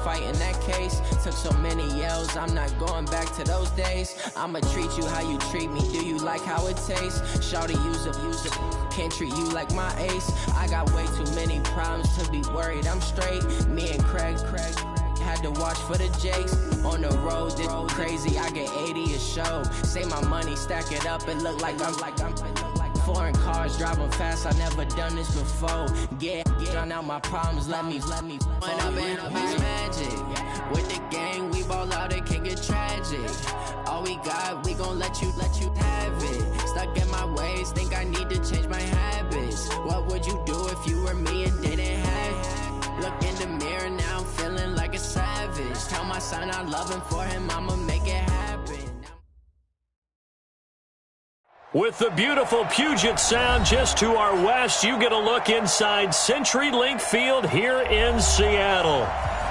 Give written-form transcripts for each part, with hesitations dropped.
fight in that case. Took so many yells, I'm not going back to those days. I'ma treat you how you treat me, do you like how it tastes? Shawty, use it, can't treat you like my ace. I got way too many problems to be worried, I'm straight. Me and Craig had to watch for the Jakes. On the road, this crazy, I get 80 a show. Say my money, stack it up, it look like I'm foreign cars, driving fast, I never done this before. Get drown out my problems, let me When up in a bitch magic. With the gang, we ball out, it can get tragic. All we got, we gon' let you have it. Stuck in my ways, think I need to change my habits. What would you do if you were me and didn't have it? Look in the mirror, now I'm feeling like a savage. Tell my son I love him, for him I'ma make it happen. With the beautiful Puget Sound just to our west, you get a look inside CenturyLink Field here in Seattle.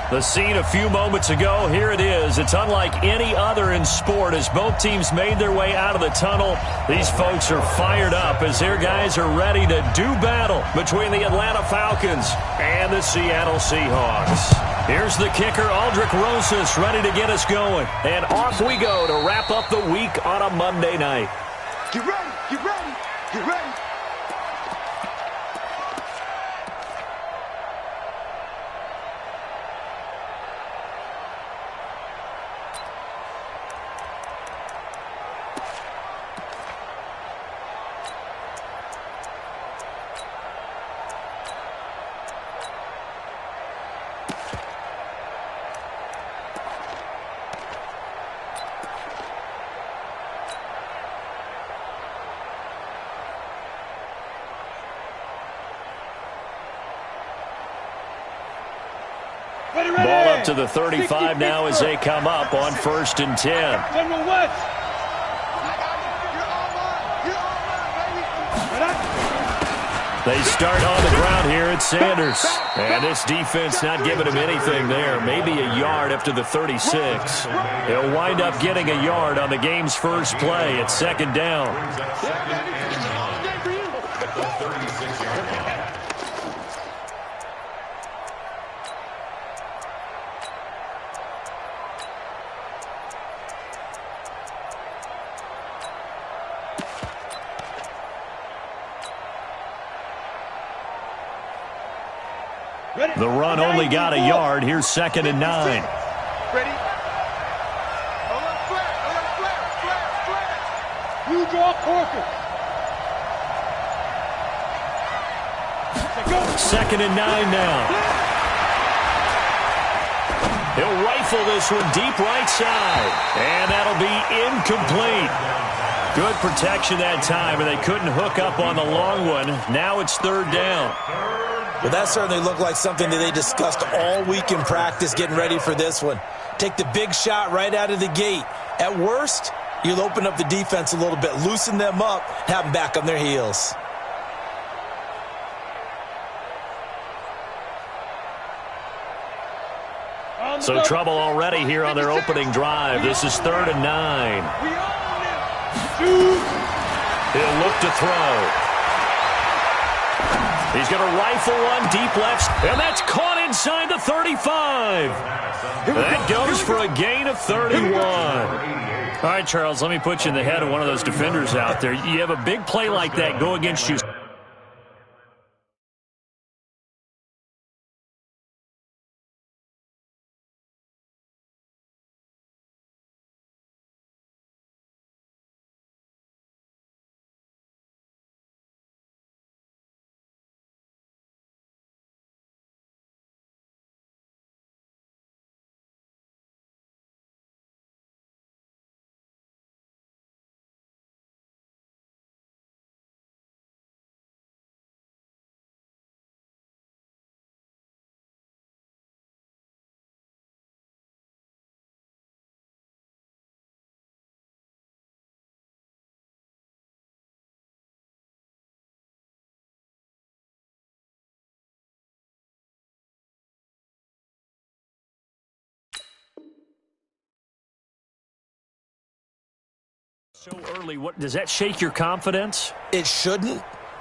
The scene a few moments ago, here it is. It's unlike any other in sport as both teams made their way out of the tunnel. These folks are fired up as their guys are ready to do battle between the Atlanta Falcons and the Seattle Seahawks. Here's the kicker, jroo37's, ready to get us going. And off we go to wrap up the week on a Monday night. Get ready, get ready, get ready. Ball up to the 35 now as they come up on 1st and 10. They start on the ground here at Sanders. And this defense not giving him anything there. Maybe a yard up to the 36. He'll wind up getting a yard on the game's first play at 2nd down. The run only got a yard. Here's 2nd and 9. Ready? You draw Corker. 2nd and 9 now. He'll rifle this one deep right side. And that'll be incomplete. Good protection that time, and they couldn't hook up on the long one. Now it's 3rd down. Well, that certainly looked like something that they discussed all week in practice getting ready for this one. Take the big shot right out of the gate. At worst, you'll open up the defense a little bit, loosen them up, have them back on their heels. So trouble already here on their opening drive. This is 3rd and 9. He'll look to throw. He's going to rifle one deep left, and that's caught inside the 35. That goes for a gain of 31. All right, Charles, let me put you in the head of one of those defenders out there. You have a big play like that go against you. So early, what does that shake your confidence? It shouldn't,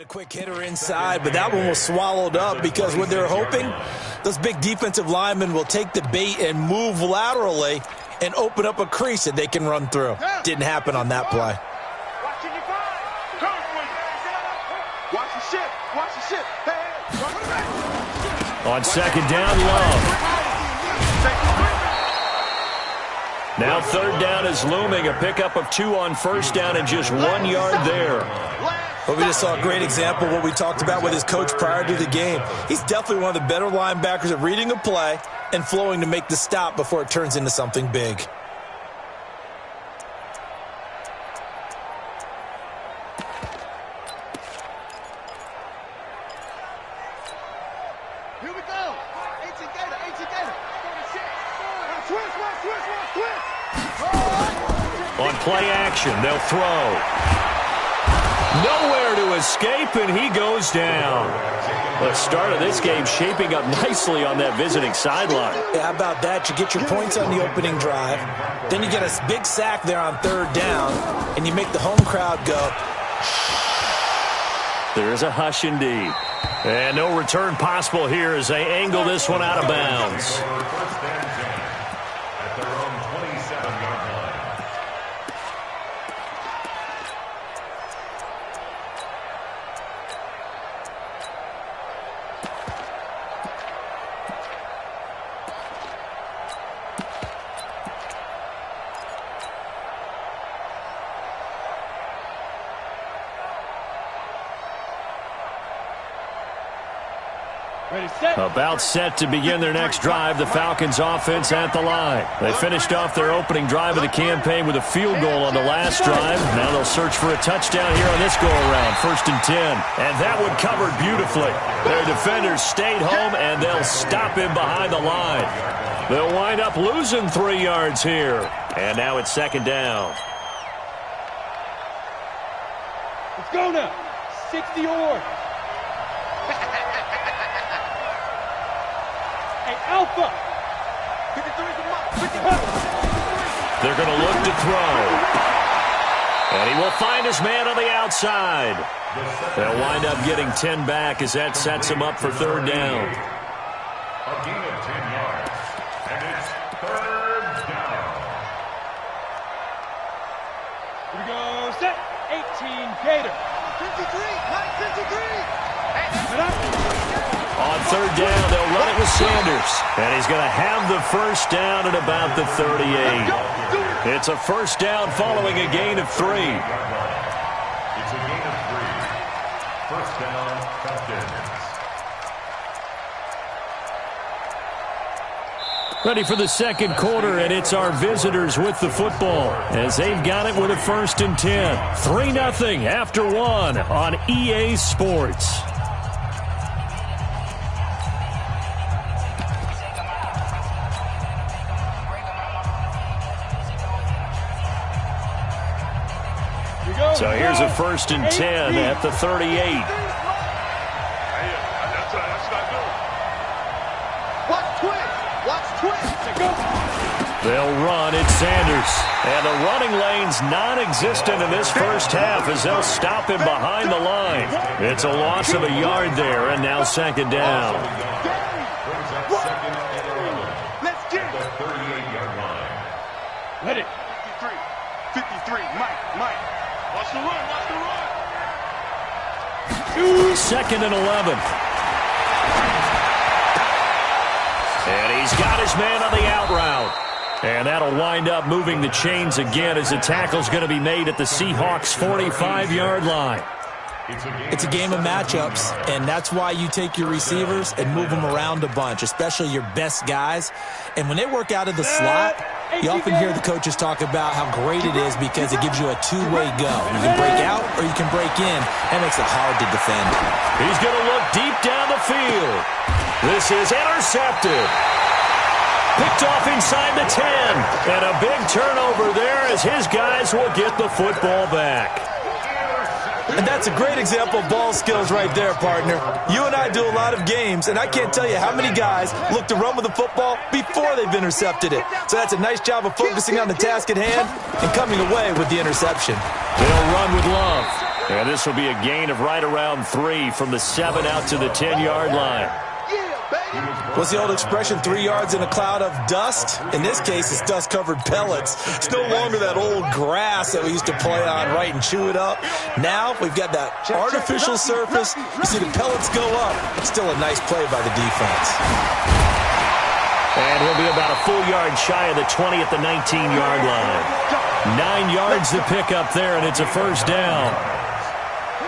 A quick hitter inside, but that one was swallowed up because what they're hoping, those big defensive linemen will take the bait and move laterally and open up a crease that they can run through. Didn't happen on that play. Watch the shit. Watch the shit. Hey. On second down, Love. Now third down is looming. A pickup of 2 on first down and just 1 yard there. Well, we just saw a great example of what we talked about with his coach prior to the game. He's definitely one of the better linebackers at reading a play and flowing to make the stop before it turns into something big. Here we go. 18 Gator. Twist. On play action, they'll throw. Nowhere to escape, and he goes down. The start of this game shaping up nicely on that visiting sideline. Yeah, how about that? You get your points on the opening drive. Then you get a big sack there on third down, and you make the home crowd go. There's a hush indeed. And no return possible here as they angle this one out of bounds. At their own 27-yard line. About set to begin their next drive, the Falcons offense at the line. They finished off their opening drive of the campaign with a field goal on the last drive. Now they'll search for a touchdown here on this go-around, 1st and 10. And that one covered beautifully. Their defenders stayed home, and they'll stop him behind the line. They'll wind up losing 3 yards here. And now it's 2nd down. Let's go now. 60 or. Alpha. 53 They're going to look to throw. And he will find his man on the outside. They'll wind up getting 10 back as that sets him up for 3rd down. A gain of 10 yards. And it's 3rd down. Here we go. Set. 18 Gator. 53. On 3rd down, they'll run it with Sanders. And he's going to have the 1st down at about the 38. It's a 1st down following a gain of 3. It's a gain of 3. 1st down, Falcons. Ready for the 2nd quarter, and it's our visitors with the football as they've got it with a 1st and 10. 3-0 after 1 on EA Sports. So here's a 1st and 10 at the 38. Watch twist. They'll run. It's Sanders. And the running lane's non-existent in this first half as they'll stop him behind the line. It's a loss of a yard there, and now 2nd down. Brings up 2nd and 11. Let's get it. The 38-yard line. Let it. 53. Mike. Watch the run. 2nd and 11. And he's got his man on the out route. And that'll wind up moving the chains again as the tackle's going to be made at the Seahawks' 45-yard line. It's a game of matchups, and that's why you take your receivers and move them around a bunch, especially your best guys. And when they work out of the slot, you often hear the coaches talk about how great it is because it gives you a two-way go. You can break out or you can break in. That makes it hard to defend. He's going to look deep down the field. This is intercepted. Picked off inside the 10. And a big turnover there as his guys will get the football back. And that's a great example of ball skills right there, partner. You and I do a lot of games, and I can't tell you how many guys look to run with the football before they've intercepted it. So that's a nice job of focusing on the task at hand and coming away with the interception. They'll run with Love. And this will be a gain of right around 3 from the 7 out to the 10-yard line. What's the old expression, 3 yards in a cloud of dust? In this case, it's dust-covered pellets. It's no longer that old grass that we used to play on, right, and chew it up. Now we've got that artificial surface. You see the pellets go up. Still a nice play by the defense. And he'll be about a full yard shy of the 20 at the 19-yard line. 9 yards to pick up there, and it's a first down.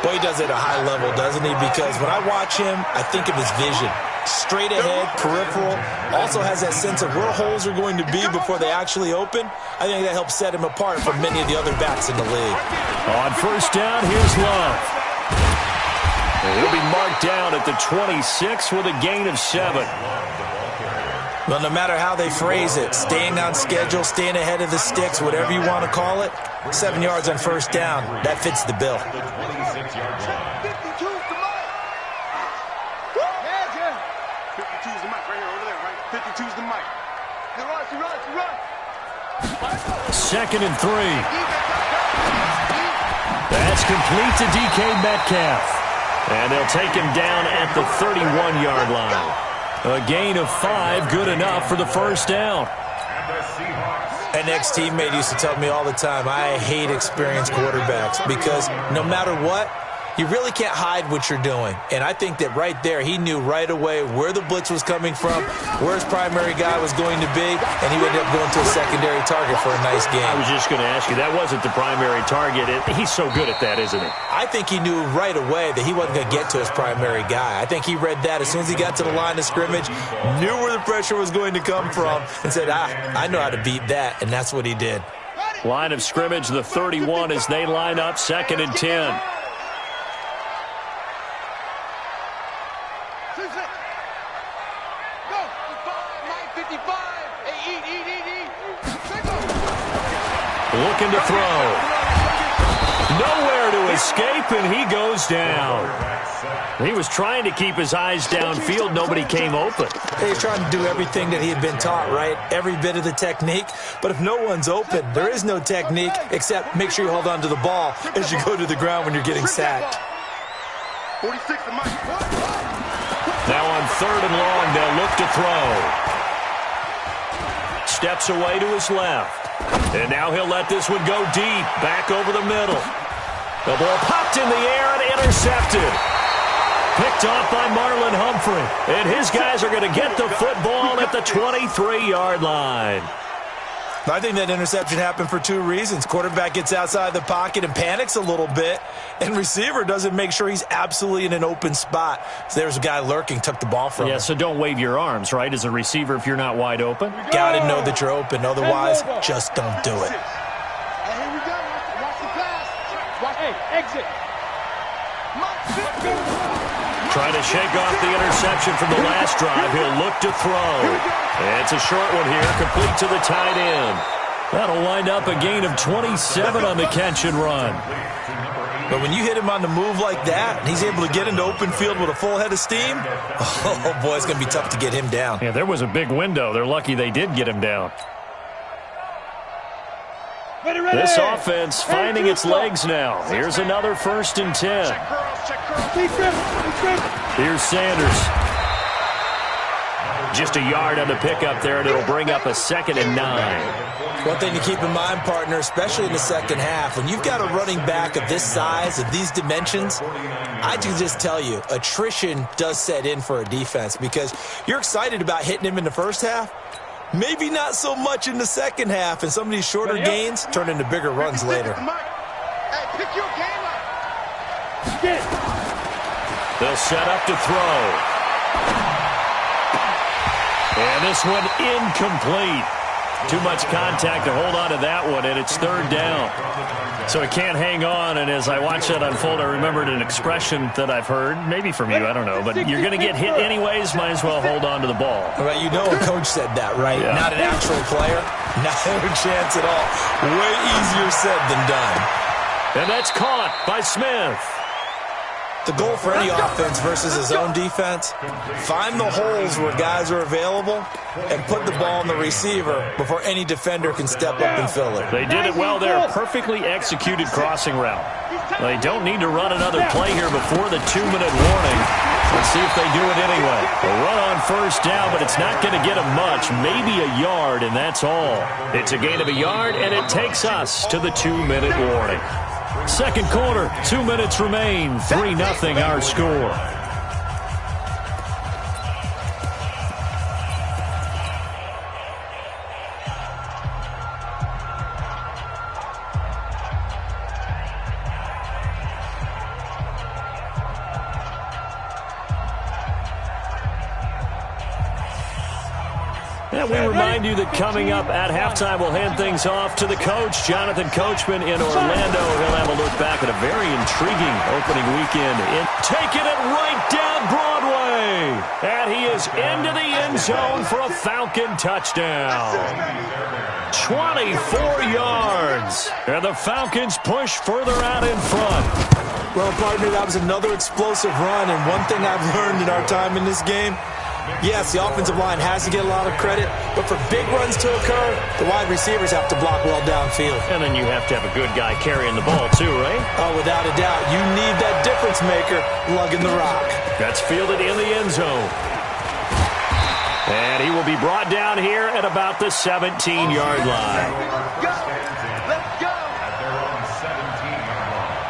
Boy, he does it at a high level, doesn't he? Because when I watch him, I think of his vision. Straight ahead, peripheral, also has that sense of where holes are going to be before they actually open. I think that helps set him apart from many of the other backs in the league. On first down, here's Love. And he'll be marked down at the 26 with a gain of 7. Well, no matter how they phrase it, staying on schedule, staying ahead of the sticks, whatever you want to call it, 7 yards on first down, that fits the bill. 52's the mic. He runs. Second and 3. That's complete to DK Metcalf. And they'll take him down at the 31-yard line. A gain of 5, good enough for the first down. An ex-teammate used to tell me all the time, I hate experienced quarterbacks because no matter what, you really can't hide what you're doing. And I think that right there, he knew right away where the blitz was coming from, where his primary guy was going to be, and he ended up going to a secondary target for a nice game. I was just going to ask you, that wasn't the primary target. He's so good at that, isn't he? I think he knew right away that he wasn't going to get to his primary guy. I think he read that as soon as he got to the line of scrimmage, knew where the pressure was going to come from, and said, I know how to beat that, and that's what he did. Line of scrimmage, the 31 as they line up, 2nd and 10. Looking to throw. Nowhere to escape, and he goes down. He was trying to keep his eyes downfield. Nobody came open. He's trying to do everything that he had been taught, right? Every bit of the technique. But if no one's open, there is no technique except make sure you hold on to the ball as you go to the ground when you're getting sacked. 46 to Mike. Now on 3rd and long, they'll look to throw. Steps away to his left. And now he'll let this one go deep, back over the middle. The ball popped in the air and intercepted. Picked off by Marlon Humphrey. And his guys are going to get the football at the 23-yard line. I think that interception happened for 2 reasons. Quarterback gets outside the pocket and panics a little bit, and receiver doesn't make sure he's absolutely in an open spot. So there's a guy lurking, took the ball from him. Yeah, so don't wave your arms, right, as a receiver if you're not wide open? Got to know that you're open. Otherwise, just don't do it. Hey, here we go. Watch the pass. Watch, hey, exit. Trying to shake off the interception from the last drive. He'll look to throw. It's a short one here, complete to the tight end. That'll wind up a gain of 27 on the catch and run. But when you hit him on the move like that, and he's able to get into open field with a full head of steam, oh boy, it's going to be tough to get him down. Yeah, there was a big window. They're lucky they did get him down. Ready, ready. This offense finding its legs now. Here's another 1st and 10. Here's Sanders. Just a yard on the pickup there, and it'll bring up a 2nd and 9. One thing to keep in mind, partner, especially in the second half, when you've got a running back of this size, of these dimensions, I can just tell you, attrition does set in for a defense because you're excited about hitting him in the first half. Maybe not so much in the second half, and some of these shorter gains turn into bigger runs later. Hey, pick your game up. They'll set up to throw. And this one incomplete. Too much contact to hold on to that one, and it's 3rd down. So it can't hang on, and as I watch that unfold, I remembered an expression that I've heard, maybe from you, I don't know, but you're going to get hit anyways, might as well hold on to the ball. Right, you know a coach said that, right? Yeah. Not an actual player, not a chance at all. Way easier said than done. And that's caught by Smith. The goal for any offense versus his own defense, find the holes where guys are available and put the ball on the receiver before any defender can step up and fill it. They did it well there. Perfectly executed crossing route. They don't need to run another play here before the 2-minute warning. Let's see if they do it anyway. A run on first down, but it's not going to get them much. Maybe a yard, and that's all. It's a gain of a yard, and it takes us to the 2-minute warning. Second quarter, 2 minutes remain. 3-0 our score. And we remind you that coming up at halftime, we'll hand things off to the coach, Jonathan Coachman in Orlando. He'll have a look back at a very intriguing opening weekend. Taking it right down Broadway. And he is into the end zone for a Falcon touchdown. 24 yards. And the Falcons push further out in front. Well, partner, that was another explosive run. And one thing I've learned in our time in this game, yes, the offensive line has to get a lot of credit, but for big runs to occur, the wide receivers have to block well downfield. And then you have to have a good guy carrying the ball too, right? Oh, without a doubt. You need that difference maker lugging the rock. That's fielded in the end zone. And he will be brought down here at about the 17-yard line. Let's go. At their own 17-yard line.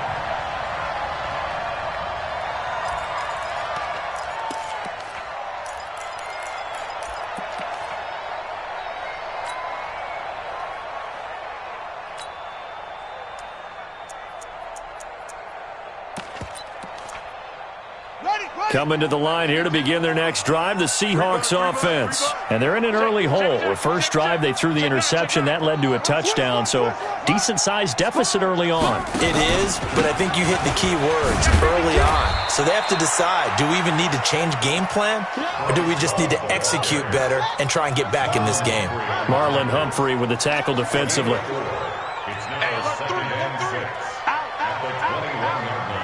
Coming to the line here to begin their next drive, the Seahawks offense. And they're in an early hole. The first drive, they threw the interception. That led to a touchdown, so decent-sized deficit early on. It is, but I think you hit the key words, early on. So they have to decide, do we even need to change game plan, or do we just need to execute better and try and get back in this game? Marlon Humphrey with the tackle defensively. It's now 2nd and 6 at the 21-yard line.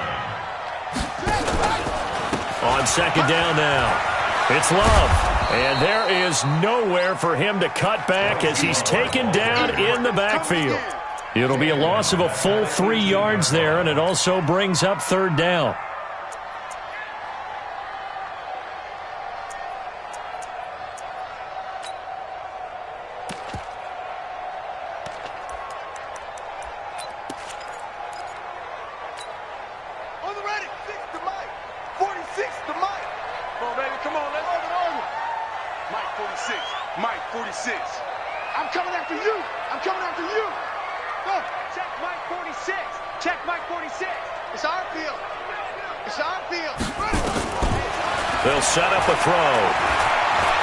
On second down now, it's Love. And there is nowhere for him to cut back as he's taken down in the backfield. It'll be a loss of a full 3 yards there, and it also brings up third down. On the ready. 6 to Mike. 46 to Mike. Come on, baby. Come on. Let's over. Mike 46. Mike 46. I'm coming after you. I'm coming after you. Go. Check Mike 46. Check Mike 46. It's our field. It's our field. They'll set up a throw.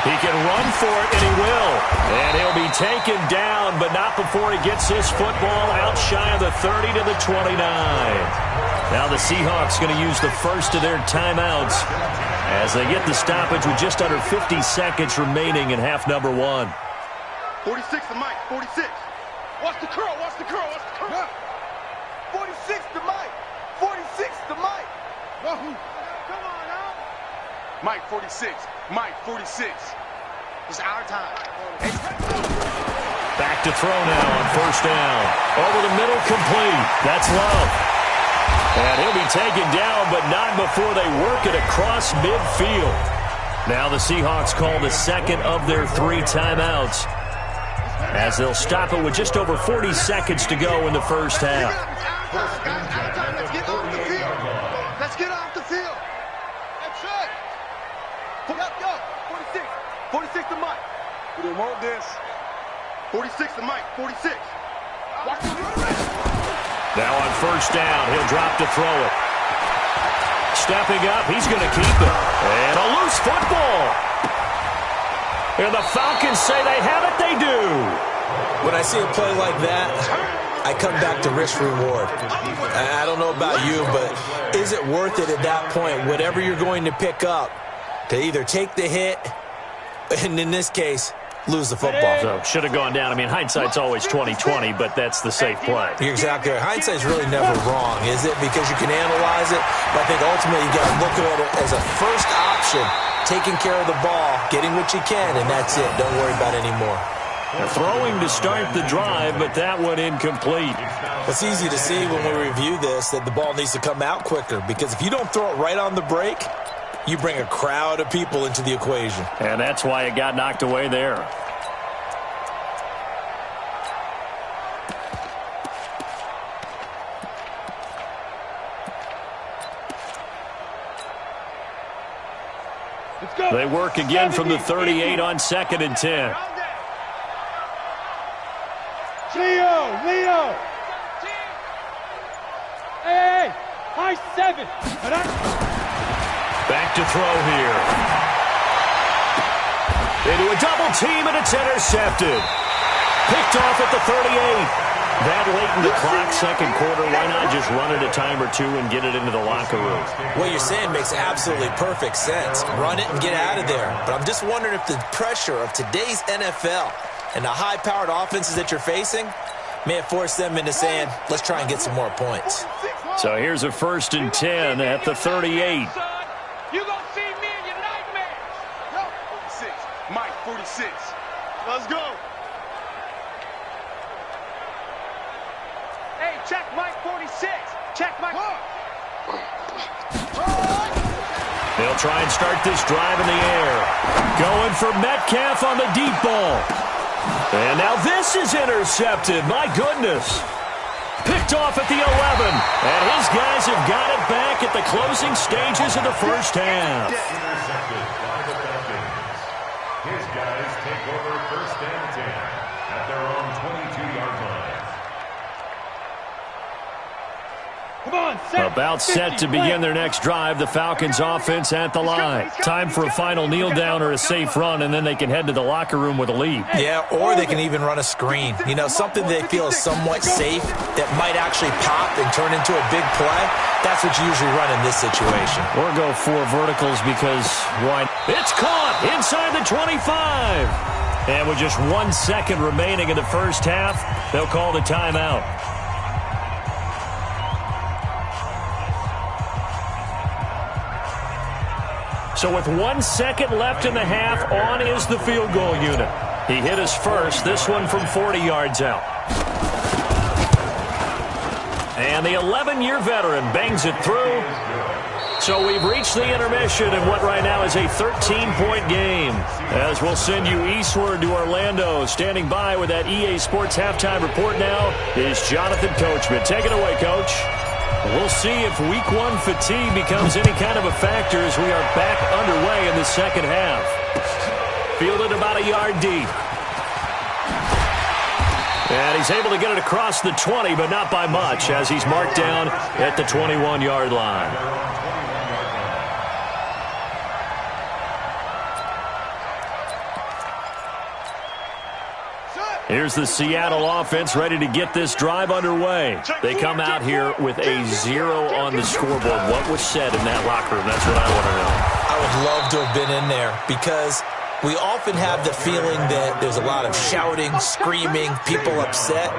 He can run for it, and he will. And he'll be taken down, but not before he gets this football out shy of the 30 to the 29. Now the Seahawks going to use the first of their timeouts as they get the stoppage with just under 50 seconds remaining in half number 1. 46 to Mike. 46. Watch the curl. Watch the curl. Watch the curl. 46 to Mike. 46 to Mike. Come on now. Mike 46. Mike 46. It's our time. Back to throw now on first down. Over the middle, complete. That's Love. And he'll be taken down, but not before they work it across midfield. Now the Seahawks call the second of their 3 timeouts, as they'll stop it with just over 40 seconds to go in the first half. Let's get off the field. Let's get off the field. That's it. Pull up, go. 46. 46 to Mike. We didn't want this. 46 to Mike. 46. Watch the run. Now on first down, he'll drop to throw it. Stepping up, he's going to keep it. And a loose football. And the Falcons say they have it, they do. When I see a play like that, I come back to risk-reward. I don't know about you, but is it worth it at that point, whatever you're going to pick up, to either take the hit, and in this case, lose the football. So should have gone down. I mean, hindsight's always 20/20, but that's the safe play. You're exactly right. Hindsight's really never wrong, is it? Because you can analyze it, but I think ultimately you got to look at it as a first option, taking care of the ball, getting what you can, and that's it. Don't worry about it anymore. Throwing to start the drive, but that one incomplete. It's easy to see when we review this that the ball needs to come out quicker, because if you don't throw it right on the break, you bring a crowd of people into the equation. And that's why it got knocked away there. They work again from the 38 on 2nd and 10. Leo! Hey! High 7! Back to throw here. Into a double team, and it's intercepted. Picked off at the 38. That late in the clock, second quarter, why not just run it a time or two and get it into the locker room? What you're saying makes absolutely perfect sense. Run it and get out of there. But I'm just wondering if the pressure of today's NFL and the high-powered offenses that you're facing may have forced them into saying, let's try and get some more points. So here's a 1st and 10 at the 38. You're going to see me in your nightmares. 46. Mike, 46. Let's go. Hey, check Mike 46. Check Mike. They'll try and start this drive in the air. Going for Metcalf on the deep ball. And now this is intercepted. My goodness. Picked off at the 11. And his guys have got it back at the closing stages of the first half. Intercepted by the Falcons. His guys take over 1st and 10 at their own 22-yard line. About set to begin their next drive. The Falcons offense at the line. Time for a final kneel down or a safe run, and then they can head to the locker room with a lead. Yeah, or they can even run a screen. You know, something they feel is somewhat safe that might actually pop and turn into a big play. That's what you usually run in this situation. Or go 4 verticals because why? It's caught inside the 25. And with just 1 second remaining in the first half, they'll call the timeout. So with 1 second left in the half, on is the field goal unit. He hit his first, this one from 40 yards out. And the 11-year veteran bangs it through. So we've reached the intermission in what right now is a 13-point game. As we'll send you eastward to Orlando. Standing by with that EA Sports halftime report now is Jonathan Coachman. Take it away, Coach. We'll see if week 1 fatigue becomes any kind of a factor as we are back underway in the second half. Fielded about a yard deep. And he's able to get it across the 20, but not by much, as he's marked down at the 21-yard line. Here's the Seattle offense ready to get this drive underway. They come out here with a 0 on the scoreboard. What was said in that locker room? That's what I want to know. I would love to have been in there because we often have the feeling that there's a lot of shouting, screaming, people upset.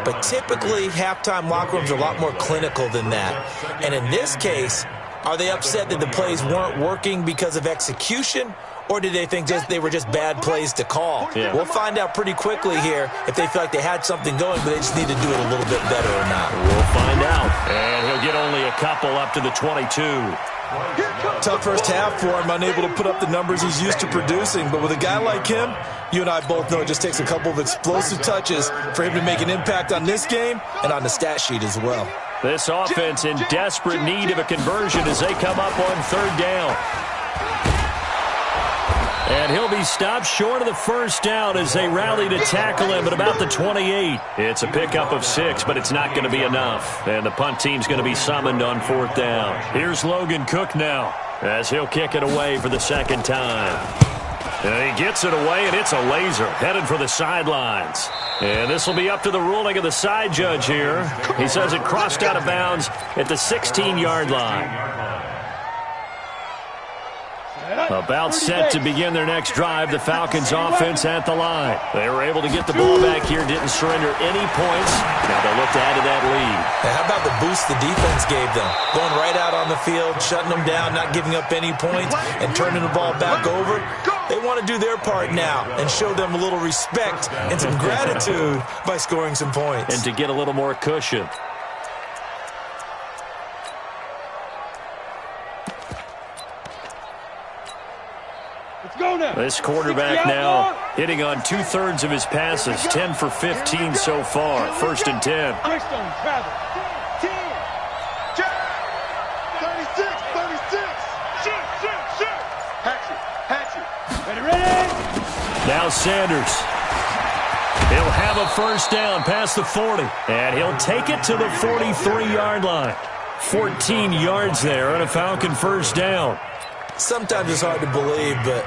But typically, halftime locker rooms are a lot more clinical than that. And in this case, are they upset that the plays weren't working because of execution? Or did they think they were just bad plays to call? Yeah. We'll find out pretty quickly here if they feel like they had something going, but they just need to do it a little bit better or not. We'll find out. And he'll get only a couple up to the 22. Tough first half for him, unable to put up the numbers he's used to producing. But with a guy like him, you and I both know it just takes a couple of explosive touches for him to make an impact on this game and on the stat sheet as well. This offense in desperate need of a conversion as they come up on 3rd down. And he'll be stopped short of the first down as they rally to tackle him at about the 28. It's a pickup of 6, but it's not going to be enough. And the punt team's going to be summoned on 4th down. Here's Logan Cook now as he'll kick it away for the second time. And he gets it away, and it's a laser headed for the sidelines. And this will be up to the ruling of the side judge here. He says it crossed out of bounds at the 16-yard line. About set to begin their next drive, the Falcons offense at the line. They were able to get the ball back here, didn't surrender any points. Now they'll look to add to that lead. And how about the boost the defense gave them? Going right out on the field, shutting them down, not giving up any points, and turning the ball back over. They want to do their part now and show them a little respect and some gratitude by scoring some points. And to get a little more cushion. This quarterback now hitting on 2/3 of his passes, 10 for 15 so far. 1st and 10. 36, 36. Shoot. Hatchet. Ready? Now Sanders. He'll have a first down past the 40. And he'll take it to the 43-yard line. 14 yards there on a Falcon first down. Sometimes it's hard to believe, but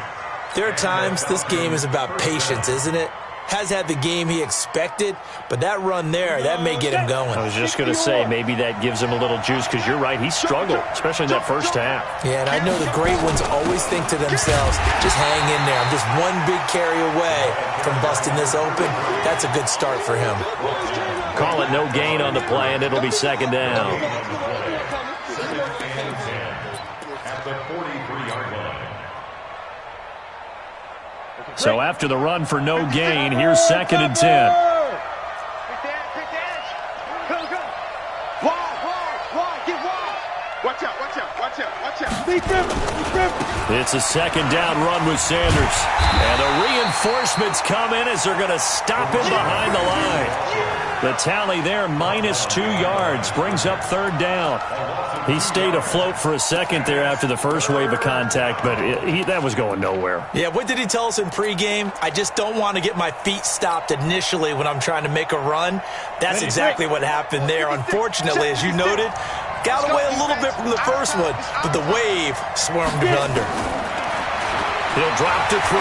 there are times this game is about patience, isn't it? Has had the game he expected, but that run there, that may get him going. I was just going to say, maybe that gives him a little juice, because you're right, he struggled, especially in that first half. Yeah, and I know the great ones always think to themselves, just hang in there. I'm just one big carry away from busting this open. That's a good start for him. Call it no gain on the play, and it'll be 2nd down. At the 43-yard line. So after the run for no gain, here's 2nd and 10. Wide. Get wide. Watch out. It's a 2nd down run with Sanders. And the reinforcements come in as they're going to stop him behind the line. The tally there, -2 yards, brings up 3rd down. He stayed afloat for a second there after the first wave of contact, but that was going nowhere. Yeah, what did he tell us in pregame? I just don't want to get my feet stopped initially when I'm trying to make a run. That's exactly what happened there. Unfortunately, as you noted, got away a little bit from the first one, but the wave swarmed him under. He'll drop to throw.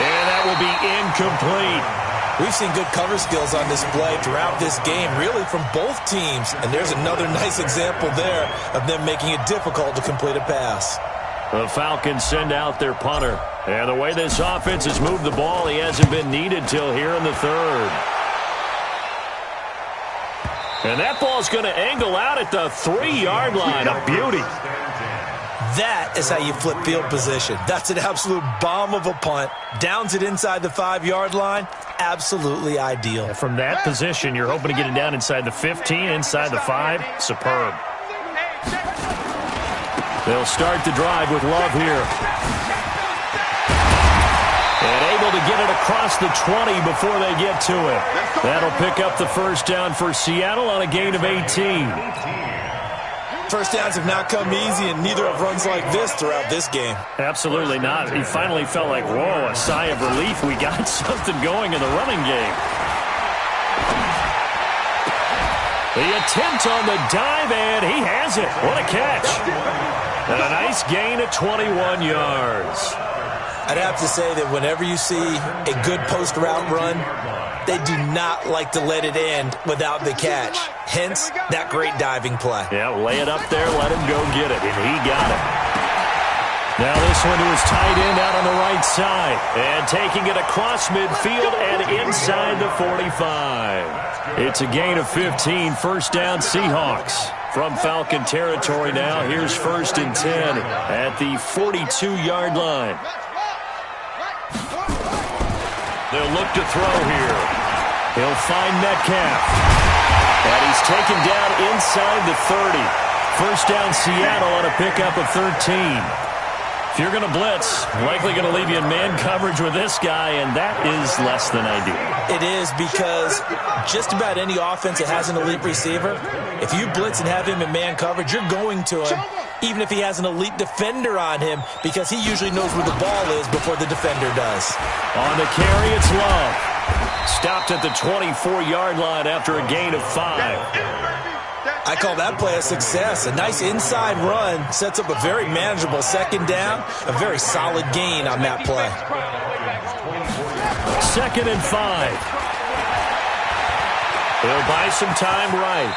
And that will be incomplete. We've seen good cover skills on display throughout this game, really from both teams. And there's another nice example there of them making it difficult to complete a pass. The Falcons send out their punter. And the way this offense has moved the ball, he hasn't been needed till here in the 3rd. And that ball's going to angle out at the 3-yard line. A beauty. That is how you flip field position. That's an absolute bomb of a punt. Downs it inside the 5-yard line. Absolutely ideal. And from that position, you're hoping to get it down inside the 15, inside the 5. Superb. They'll start the drive with Love here. And able to get it across the 20 before they get to it. That'll pick up the first down for Seattle on a gain of 18. First downs have not come easy, and neither have runs like this throughout this game. Absolutely not. He finally felt like, whoa, a sigh of relief. We got something going in the running game. The attempt on the dive, and he has it. What a catch. And a nice gain of 21 yards. I'd have to say that whenever you see a good post route run, they do not like to let it end without the catch. Hence, that great diving play. Yeah, lay it up there, let him go get it, and he got it. Now this one to his tight end out on the right side. And taking it across midfield and inside the 45. It's a gain of 15, first down Seahawks. From Falcon territory now, here's 1st and 10 at the 42-yard line. They'll look to throw here. He'll find Metcalf. And he's taken down inside the 30. First down Seattle on a pickup of 13. If you're going to blitz, likely going to leave you in man coverage with this guy, and that is less than ideal. It is, because just about any offense that has an elite receiver, if you blitz and have him in man coverage, you're going to him, even if he has an elite defender on him, because he usually knows where the ball is before the defender does. On the carry, it's Love. Stopped at the 24-yard line after a gain of 5. I call that play a success. A nice inside run sets up a very manageable 2nd down, a very solid gain on that play. 2nd and 5. They'll buy some time right.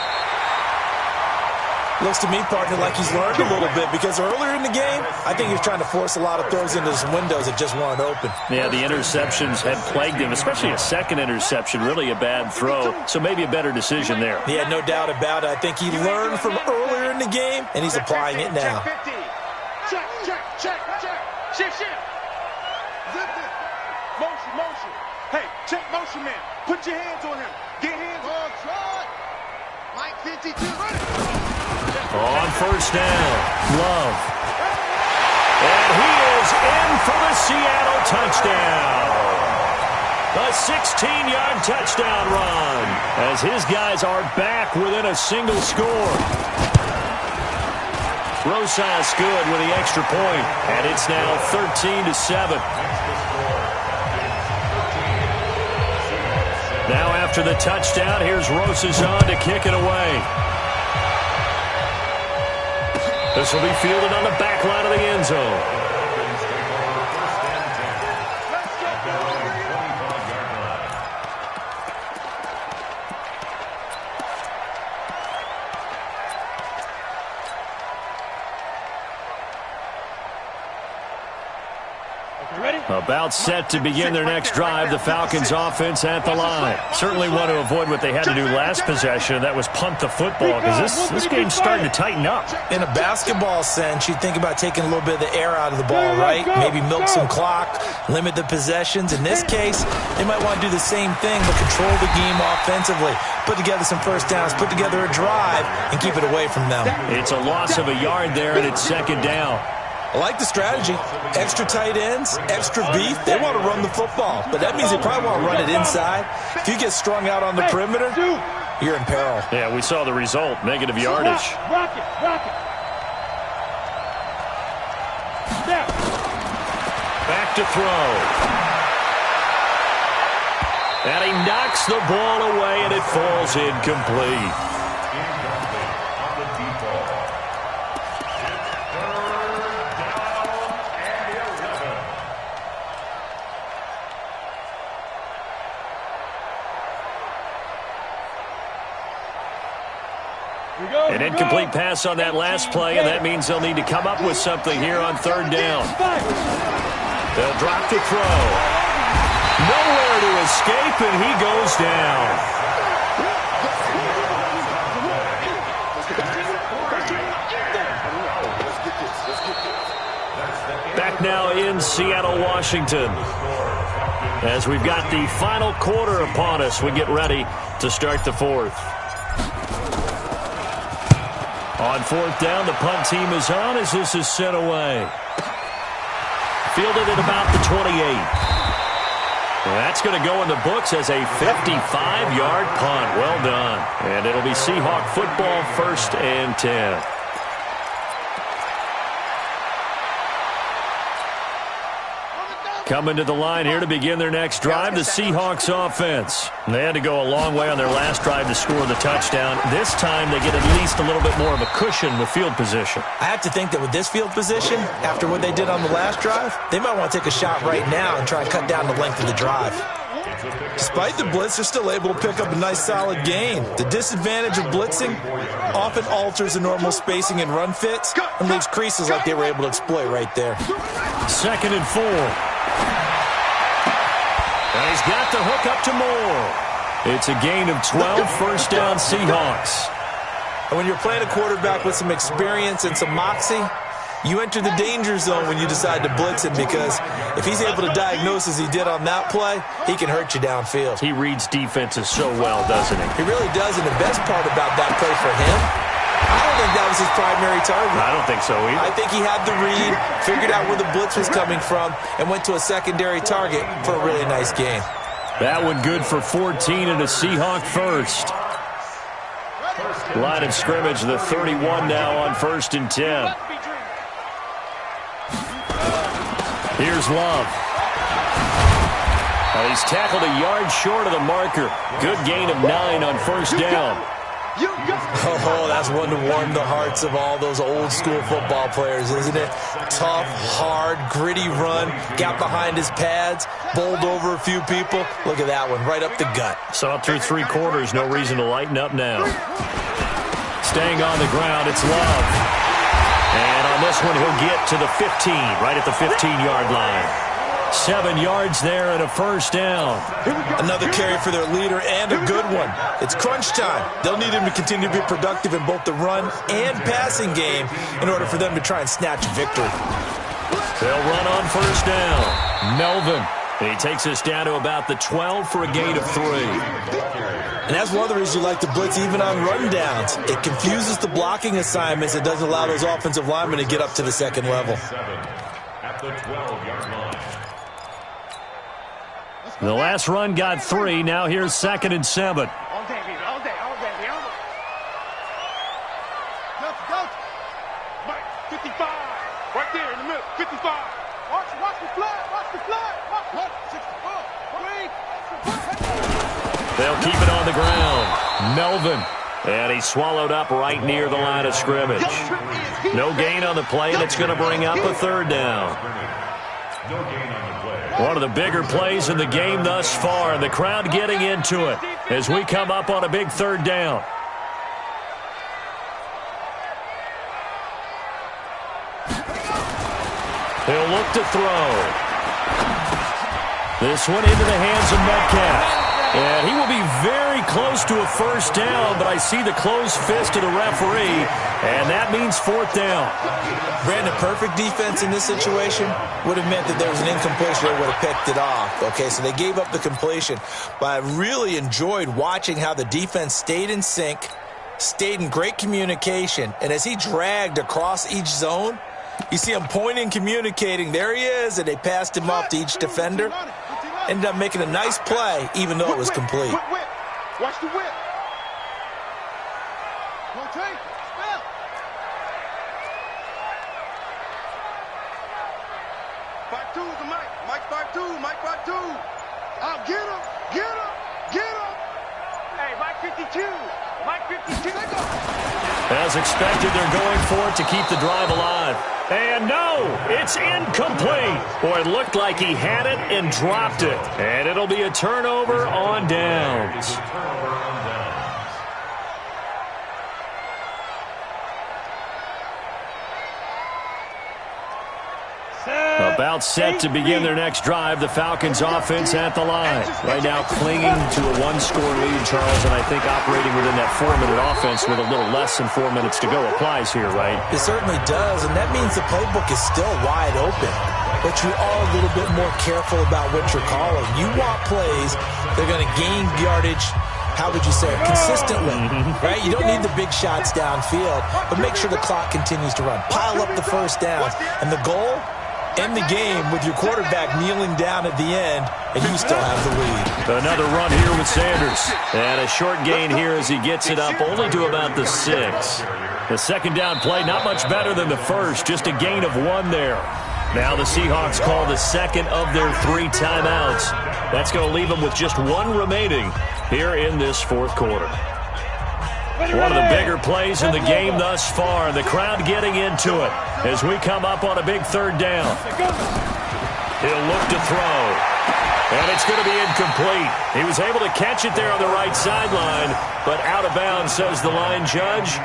Looks to me, partner, like he's learned a little bit, because earlier in the game, I think he was trying to force a lot of throws into some windows that just weren't open. Yeah, the interceptions had plagued him, especially a second interception, really a bad throw, so maybe a better decision there. Yeah, no doubt about it. I think he learned from earlier in the game, and he's applying it now. Check. Shift. Zip it. Motion. Hey, check motion man. Put your hands on him. Get hands on try. Mike 52. On first down, Love. And he is in for the Seattle touchdown. A 16-yard touchdown run as his guys are back within a single score. Rosas good with the extra point, and it's now 13-7. Now after the touchdown, here's Rosas on to kick it away. This will be fielded on the back line of the end zone. About set to begin their next drive, the Falcons offense at the line. Certainly want to avoid what they had to do last possession. That was punt the football, because this game's starting to tighten up. In a basketball sense, you think about taking a little bit of the air out of the ball, right? Maybe milk some clock, limit the possessions. In this case, they might want to do the same thing, but control the game offensively. Put together some first downs, put together a drive, and keep it away from them. It's a loss of a yard there, and it's second down. I like the strategy. Extra tight ends, extra beef. They want to run the football, but that means they probably want to run it inside. If you get strung out on the perimeter, you're in peril. Yeah, we saw the result, negative yardage. Rock it. Back to throw. And he knocks the ball away, and it falls incomplete. An incomplete pass on that last play, and that means they'll need to come up with something here on third down. They'll drop the throw. Nowhere to escape, and he goes down. Back now in Seattle, Washington. As we've got the final quarter upon us, we get ready to start the fourth. On fourth down, the punt team is on as this is sent away. Fielded at about the 28. That's going to go in the books as a 55-yard punt. Well done. And it'll be Seahawk football, 1st and 10. Coming to the line here to begin their next drive, the Seahawks offense. They had to go a long way on their last drive to score the touchdown. This time they get at least a little bit more of a cushion with field position. I have to think that with this field position, after what they did on the last drive, they might want to take a shot right now and try and cut down the length of the drive. Despite the blitz, they're still able to pick up a nice solid gain. The disadvantage of blitzing often alters the normal spacing and run fits and leaves creases like they were able to exploit right there. 2nd and 4. And he's got the hook up to Moore. It's a gain of 12, first down Seahawks. And when you're playing a quarterback with some experience and some moxie, you enter the danger zone when you decide to blitz him, because if he's able to diagnose as he did on that play, he can hurt you downfield. He reads defenses so well, doesn't he? He really does, and the best part about that play for him, I don't think that was his primary target. I don't think so either. I think he had the read, figured out where the blitz was coming from, and went to a secondary target for a really nice gain. That one good for 14 and a Seahawk first. Line of scrimmage, the 31 now on 1st and 10. Here's Love. He's tackled a yard short of the marker. Good gain of 9 on 1st down. Oh, that's one to warm the hearts of all those old school football players, isn't it? Tough, hard, gritty run, got behind his pads, bowled over a few people. Look at that one, right up the gut. Saw it through 3 quarters, no reason to lighten up now. Staying on the ground, it's Love. And on this one, he'll get to the 15, right at the 15-yard line. 7 yards there and a first down. Another carry for their leader and a good one. It's crunch time. They'll need him to continue to be productive in both the run and passing game in order for them to try and snatch victory. They'll run on first down. Melvin. He takes us down to about the 12 for a gain of 3. And that's one of the reasons you like to blitz even on rundowns. It confuses the blocking assignments. It doesn't allow those offensive linemen to get up to the second level. At the 12-yard line. The last run got 3. Now here's 2nd and 7. All day, baby. All day. All day. Go. Mike, 55. Right there in the middle. 55. Watch the flag. Watch the flag. Watch 64. They'll keep it on the ground. Melvin. And he's swallowed up right near the line of scrimmage. No gain on the play, and it's going to bring up a 3rd down. No gain on the play. One of the bigger plays in the game thus far, and the crowd getting into it as we come up on a big 3rd down. He'll look to throw. This one into the hands of Metcalf. And he will be very close to a first down, but I see the closed fist of the referee, and that means 4th down. Brandon, perfect defense in this situation would have meant that there was an incompletion. They would have picked it off. Okay, so they gave up the completion. But I really enjoyed watching how the defense stayed in sync, stayed in great communication, and as he dragged across each zone, you see him pointing, communicating. There he is, and they passed him off to each defender. Ended up making a nice play, even though it was complete. Whip. Watch the whip. Rotate. Spell. 5-2 is the Mike. Mike 5-2. Mike 5-2. I'll get him. Get him. Get him. Hey, Mike 52. Mike 52. As expected, they're going for it to keep the drive alive. And no, it's incomplete. Boy, it looked like he had it and dropped it. And it'll be a turnover on downs. About set to begin their next drive. The Falcons offense at the line. Right now clinging to a 1-score lead, Charles, and I think operating within that 4-minute offense with a little less than 4 minutes to go applies here, right? It certainly does, and that means the playbook is still wide open. But you are a little bit more careful about what you're calling. You want plays that are going to gain yardage, how would you say it, consistently, right? You don't need the big shots downfield, but make sure the clock continues to run. Pile up the first down, and the goal, end the game with your quarterback kneeling down at the end, and you still have the lead. Another run here with Sanders. And a short gain here as he gets it up only to about the 6. The 2nd down play, not much better than the first, just a gain of 1 there. Now the Seahawks call the 2nd of their 3 timeouts. That's going to leave them with just 1 remaining here in this 4th quarter. One of the bigger plays in the game thus far. The crowd getting into it as we come up on a big 3rd down. He'll look to throw. And it's going to be incomplete. He was able to catch it there on the right sideline, but out of bounds, says the line judge.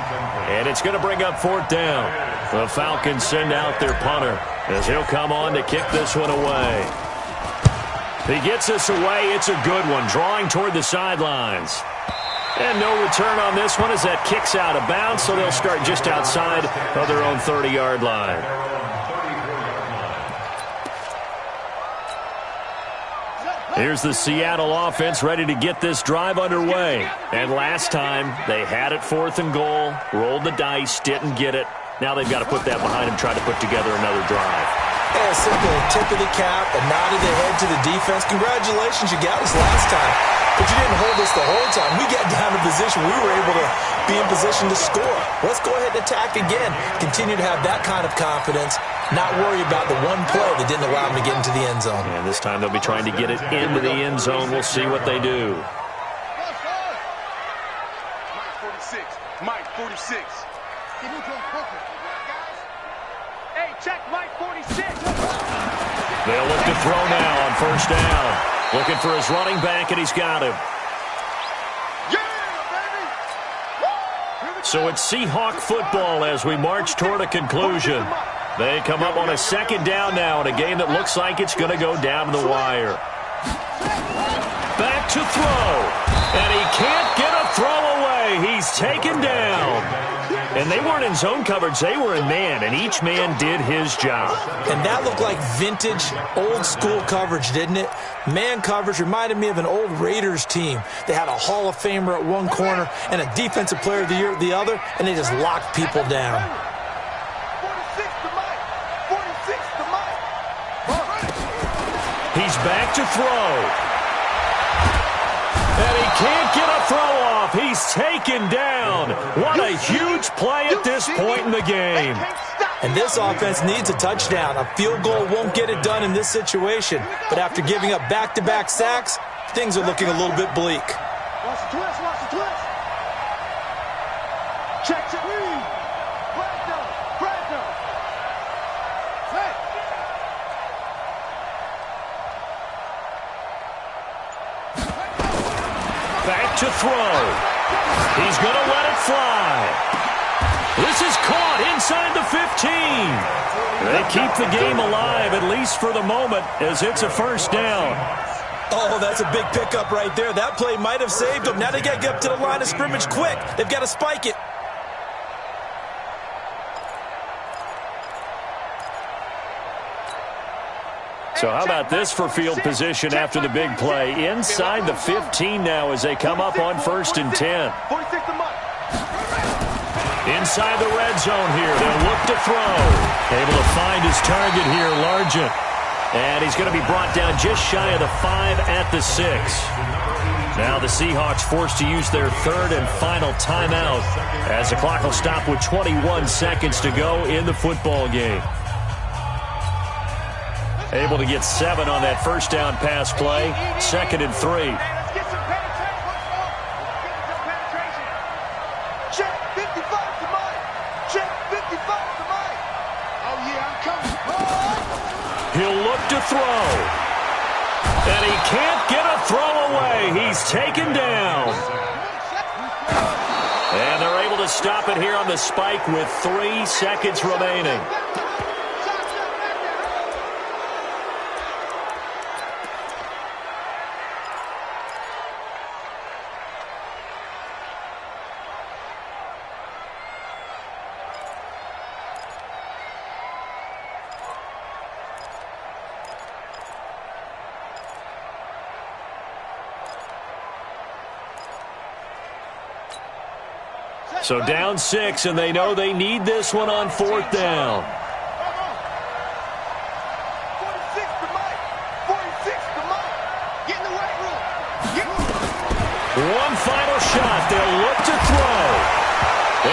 And it's going to bring up 4th down. The Falcons send out their punter as he'll come on to kick this one away. He gets this away. It's a good one, drawing toward the sidelines. And no return on this one as that kicks out of bounds, so they'll start just outside of their own 30-yard line. Here's the Seattle offense ready to get this drive underway. And last time, they had it 4th and goal, rolled the dice, didn't get it. Now they've got to put that behind them, try to put together another drive. Yeah, simple tip of the cap, a nod of the head to the defense. Congratulations, you got us last time. But you didn't hold us the whole time. We got down in position. We were able to be in position to score. Let's go ahead and attack again. Continue to have that kind of confidence. Not worry about the one play that didn't allow them to get into the end zone. And this time they'll be trying to get it into the end zone. We'll see what they do. Mike 46. Hey, check Mike 46. They'll look to throw now on first down. Looking for his running back, and he's got him. So it's Seahawk football as we march toward a conclusion. They come up on a second down now in a game that looks like it's going to go down to the wire. Back to throw. And he can't get a throw away. He's taken down. And they weren't in zone coverage. They were in man, and each man did his job. And that looked like vintage, old-school coverage, didn't it? Man coverage reminded me of an old Raiders team. They had a Hall of Famer at one corner and a Defensive Player of the Year at the other, and they just locked people down. 46 to Mike. 46 to Mike. He's back to throw. And he can't get a throw off. He's taken down. What a huge play at this point in the game. And this offense needs a touchdown. A field goal won't get it done in this situation. But after giving up back-to-back sacks, things are looking a little bit bleak. Watch the twist. Watch the twist. Check, check. Brando. Hey. Back to throw. He's going to let it fly. This is caught inside the 15. They keep the game alive, at least for the moment, as it's a first down. Oh, that's a big pickup right there. That play might have saved them. Now they got to get up to the line of scrimmage quick. They've got to spike it. So how about this for field position after the big play? Inside the 15 now as they come up on 1st and 10. 46 to Mike. Inside the red zone here. They'll look to throw. Able to find his target here, Largent. And he's going to be brought down just shy of the 5 at the 6. Now the Seahawks forced to use their third and final timeout as the clock will stop with 21 seconds to go in the football game. Able to get 7 on that first down pass play. 2nd and 3. Let's get some penetration. Check 55 to Mike. Check 55 to Mike. Oh, yeah, I'm coming. He'll look to throw. And he can't get a throw away. He's taken down. And they're able to stop it here on the spike with 3 seconds remaining. So down 6, and they know they need this one on 4th down. 46 to Mike. 46 to Mike. Get in the weight room. One final shot. They'll look to throw.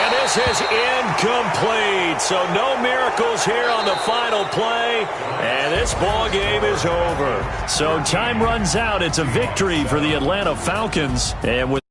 And this is incomplete. So no miracles here on the final play. And this ball game is over. So time runs out. It's a victory for the Atlanta Falcons. And with